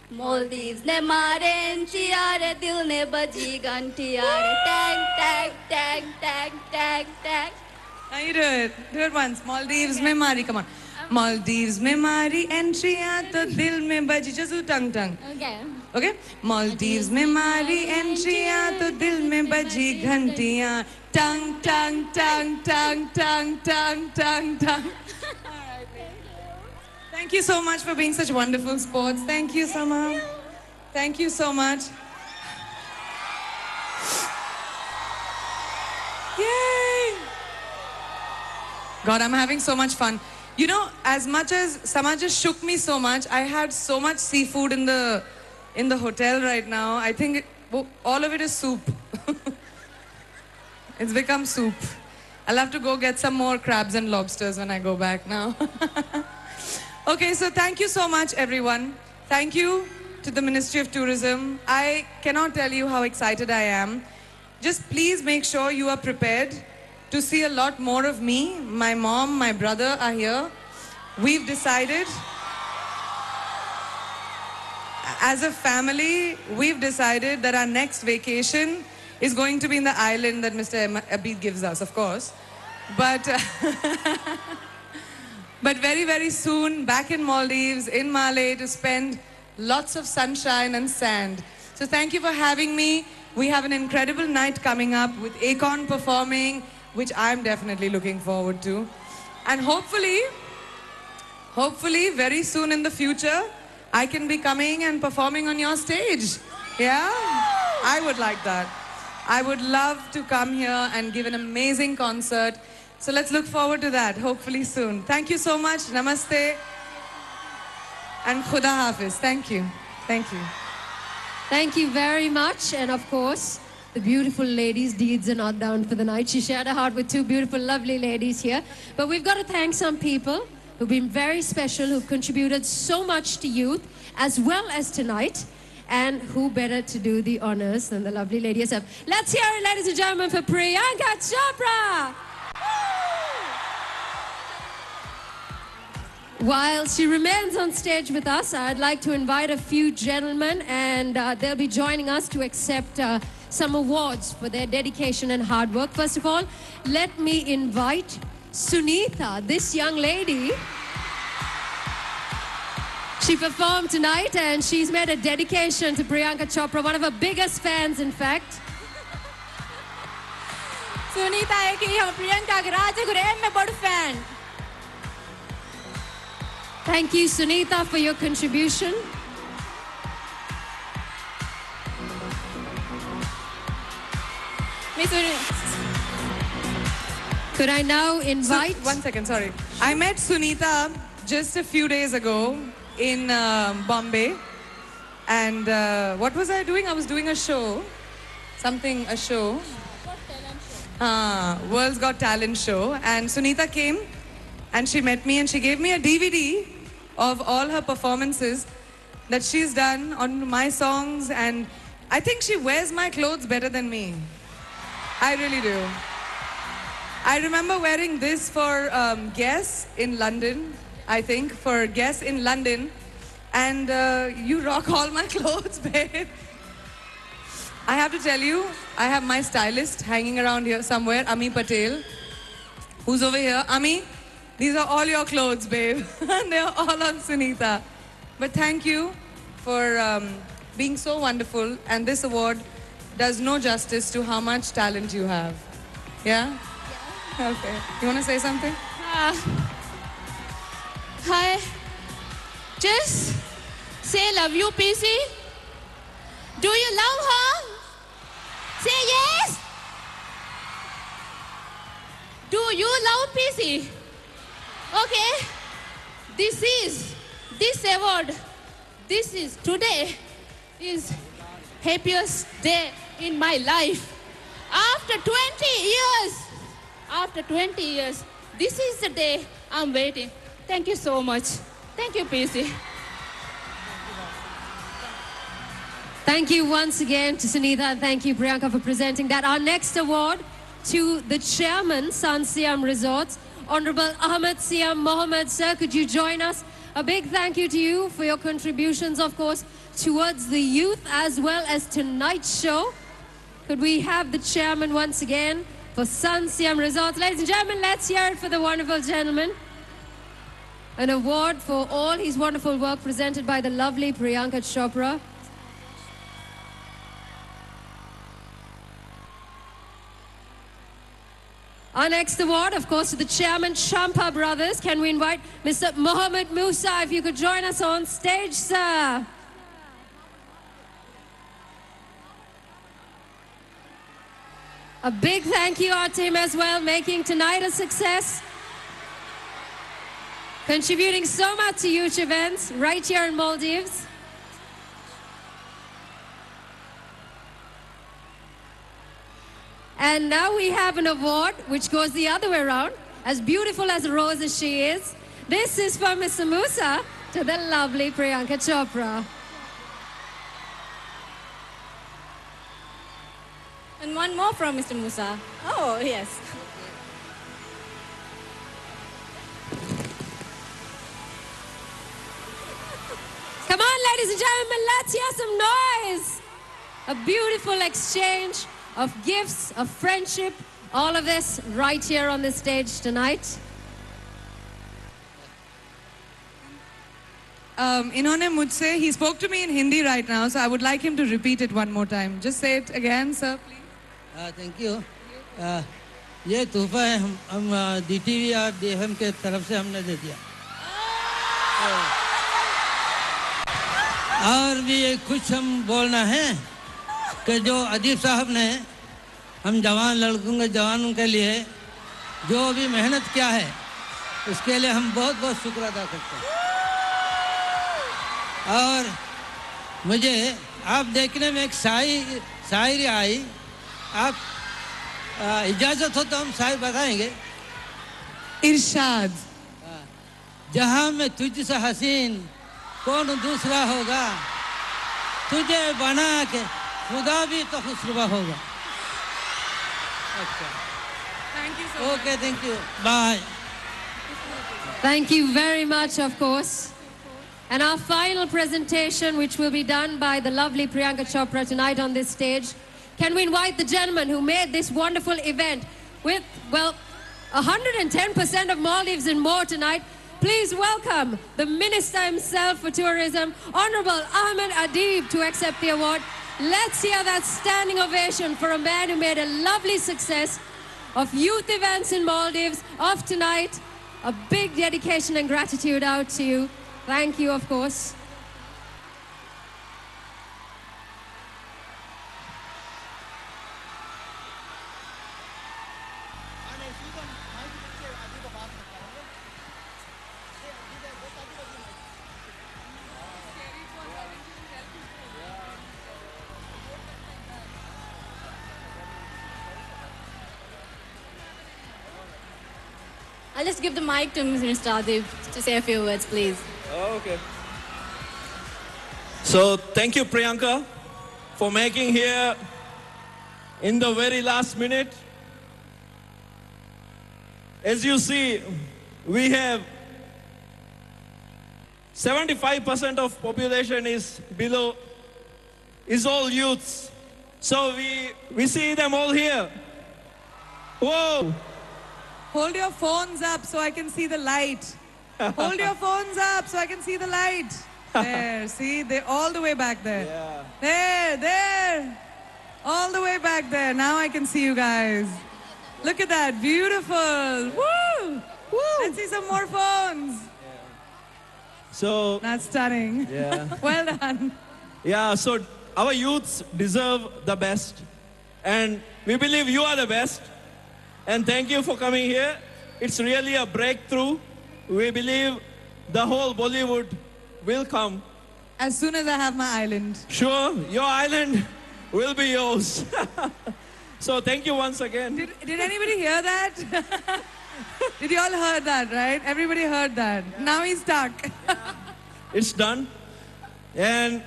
Maldives ne mare NCR dil ne baji घंटी यार tag tag tag tag tag tag. Now you do it. Do it once. Maldives mein mari. Come on. Maldives mein mari entry aat to dil mein baji. Just do tongue tongue. Okay. Okay. Maldives mein mari entry aat to dil mein baji ghantiyan. Tongue tongue tongue tongue tongue tongue tongue tongue. Thank you so much for being such wonderful sports. Thank you, Sama. Thank you so much. Yay! God, I'm having so much fun. You know, as much as Sama just shook me so much, I had so much seafood in the hotel right now. I think all of it is soup. It's become soup. I'll have to go get some more crabs and lobsters when I go back now. Okay, so thank you so much, everyone. Thank you to the Ministry of Tourism. I cannot tell you how excited I am. Just please make sure you are prepared to see a lot more of me. My mom, my brother are here. We've decided, as a family, we've decided that our next vacation is going to be in the island that Mr. Abid gives us, of course. But very, very soon, back in Maldives, in Malé, to spend lots of sunshine and sand. So thank you for having me. We have an incredible night coming up with Akon performing, which I'm definitely looking forward to. And hopefully, very soon in the future, I can be coming and performing on your stage. Yeah? I would like that. I would love to come here and give an amazing concert. So let's look forward to that, hopefully soon. Thank you so much. Namaste. And Khuda Hafiz. Thank you. Thank you. Thank you very much. And of course, the beautiful ladies' deeds are not down for the night. She shared her heart with two beautiful, lovely ladies here. But we've got to thank some people who've been very special, who've contributed so much to youth, as well as tonight. And who better to do the honors than the lovely lady herself. Let's hear it, ladies and gentlemen, for Priyanka Chopra. While she remains on stage with us, I'd like to invite a few gentlemen, and they'll be joining us to accept some awards for their dedication and hard work. First of all, let me invite Sunitha, this young lady. She performed tonight, and she's made a dedication to Priyanka Chopra, one of her biggest fans, in fact. Sunita है कि हम प्रियंका के राज को RAM में बड़ fan. Thank you, Sunitha, for your contribution. Could I now invite... One second, sorry. I met Sunitha just a few days ago in Bombay. And what was I doing? I was doing a show. A show. World's Got Talent show. And Sunitha came and she met me and she gave me a DVD of all her performances that she's done on my songs, and I think she wears my clothes better than me. I really do. I remember wearing this for Guess in London, I think, for Guess in London, and you rock all my clothes, babe. I have to tell you, I have my stylist hanging around here somewhere, Ami Patel, who's over here. Ami, these are all your clothes, babe. They're all on Sunitha. But thank you for being so wonderful. And this award does no justice to how much talent you have. Yeah? Okay. You want to say something? Hi. Just say love you, PC. Do you love her? Say yes. Do you love PC? Okay, this award, today is happiest day in my life. After 20 years, this is the day I'm waiting. Thank you so much. Thank you, PC. Thank you once again to Sunitha, and thank you, Priyanka, for presenting that. Our next award to the chairman, Sun Siam Resorts, Honorable Ahmed Siam Mohammed, sir, could you join us A big thank you to you for your contributions, of course, towards the youth as well as tonight's show. Could we have the chairman once again for Sun Siam Resorts? Ladies and gentlemen, let's hear it for the wonderful gentleman. An award for all his wonderful work presented by the lovely Priyanka Chopra. Our next award, of course, to the chairman, Champa Brothers. Can we invite Mr. Mohammed Musa, if you could join us on stage, sir. A big thank you, our team as well, making tonight a success. Contributing so much to youth events right here in Maldives. And now we have an award which goes the other way around. As beautiful as a rose as she is, this is for Mr. Musa to the lovely Priyanka Chopra. And one more from Mr. Musa. Oh, yes. Come on, ladies and gentlemen, let's hear some noise. A beautiful exchange of gifts, of friendship, all of this right here on the stage tonight. इन्होंने मुझसे, he spoke to me in Hindi right now, so I would like him to repeat it one more time. Just say it again, sir, please. Thank you. ये तोहफा है हम DTV और DFM के तरफ से हमने दे दिया। और भी एक कुछ हम बोलना है कि जो अदीब साहब ने हम जवान जवानों के लिए जो भी मेहनत किया है उसके लिए हम बहुत बहुत शुक्र अदा करते हैं। और मुझे आप देखने में एक शायरी आई, आप इजाज़त हो तो हम शायरी बताएंगे। इरशाद। जहाँ में तुझसे हसीन कौन दूसरा होगा, तुझे बना के खुदा भी तो खुशरुबा होगा। Thank you so much. Okay, thank you. Bye. Thank you very much, of course. And our final presentation, which will be done by the lovely Priyanka Chopra tonight on this stage. Can we invite the gentleman who made this wonderful event with, well, 110% of Maldives and more tonight. Please welcome the Minister himself for Tourism, Honorable Ahmed Adib, to accept the award. Let's hear that standing ovation for a man who made a lovely success of youth events in Maldives of tonight. A big dedication and gratitude out to you. Thank you, of course. I'll just give the mic to Mr. Adib to say a few words, please. Okay. So thank you, Priyanka, for making here in the very last minute. As you see, we have 75% of population is all youths. So we see them all here. Whoa! Hold your phones up so I can see the light. Hold your phones up so I can see the light. There, see? They're all the way back there. Yeah. There. All the way back there. Now I can see you guys. Look at that. Beautiful. Woo! Woo! Let's see some more phones. So That's stunning. yeah. Well done. Yeah, so our youths deserve the best. And we believe you are the best. And thank you for coming here. It's really a breakthrough. We believe the whole Bollywood will come. As soon as I have my island. Sure, your island will be yours. So thank you once again. Did anybody hear that? Did you all heard that, right? Everybody heard that. Now he's stuck. It's done. And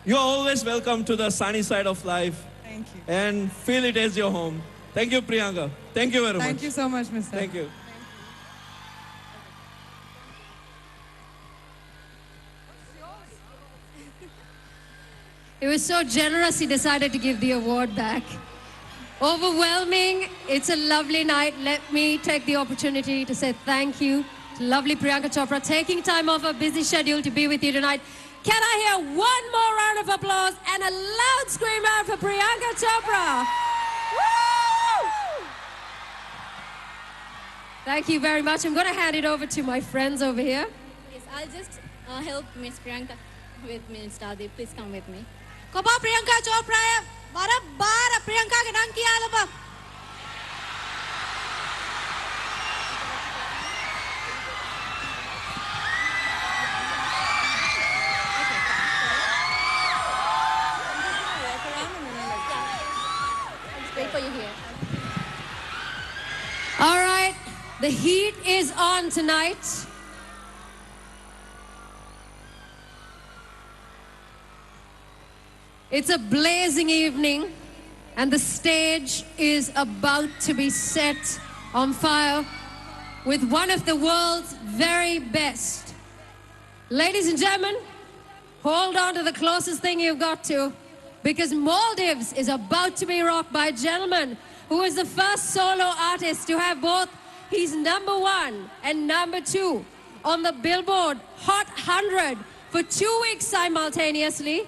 you're always welcome to the sunny side of life. Thank you. And feel it as your home. Thank you, Priyanka. Thank you very much. Thank you so much, Mr. Thank you. He was so generous, he decided to give the award back. Overwhelming. It's a lovely night. Let me take the opportunity to say thank you to lovely Priyanka Chopra taking time off her busy schedule to be with you tonight. Can I hear one more round of applause and a loud scream out for Priyanka Chopra? Woo! Thank you very much. I'm going to hand it over to my friends over here. Yes, I'll just help Miss Priyanka with Miss Tadi. Please come with me. Ko ba Priyanka Chopra ya bara Priyanka ke nang kiya lo ba Just wait for you here. All right. The heat is on tonight. It's a blazing evening, and the stage is about to be set on fire with one of the world's very best. Ladies and gentlemen, hold on to the closest thing you've got to, because Maldives is about to be rocked by a gentleman who is the first solo artist to have both his #1 and #2 on the Billboard Hot 100 for 2 weeks simultaneously.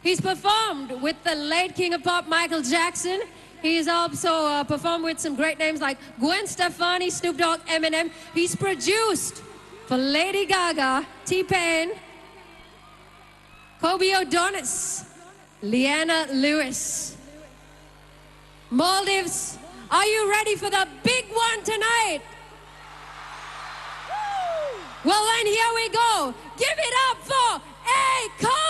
He's performed with the late King of Pop, Michael Jackson. He's also performed with some great names like Gwen Stefani, Snoop Dogg, Eminem. He's produced for Lady Gaga, T-Pain, Kobe O'Donis, Leanna Lewis. Maldives, are you ready for the big one tonight? Well, then here we go. Give it up for Akon!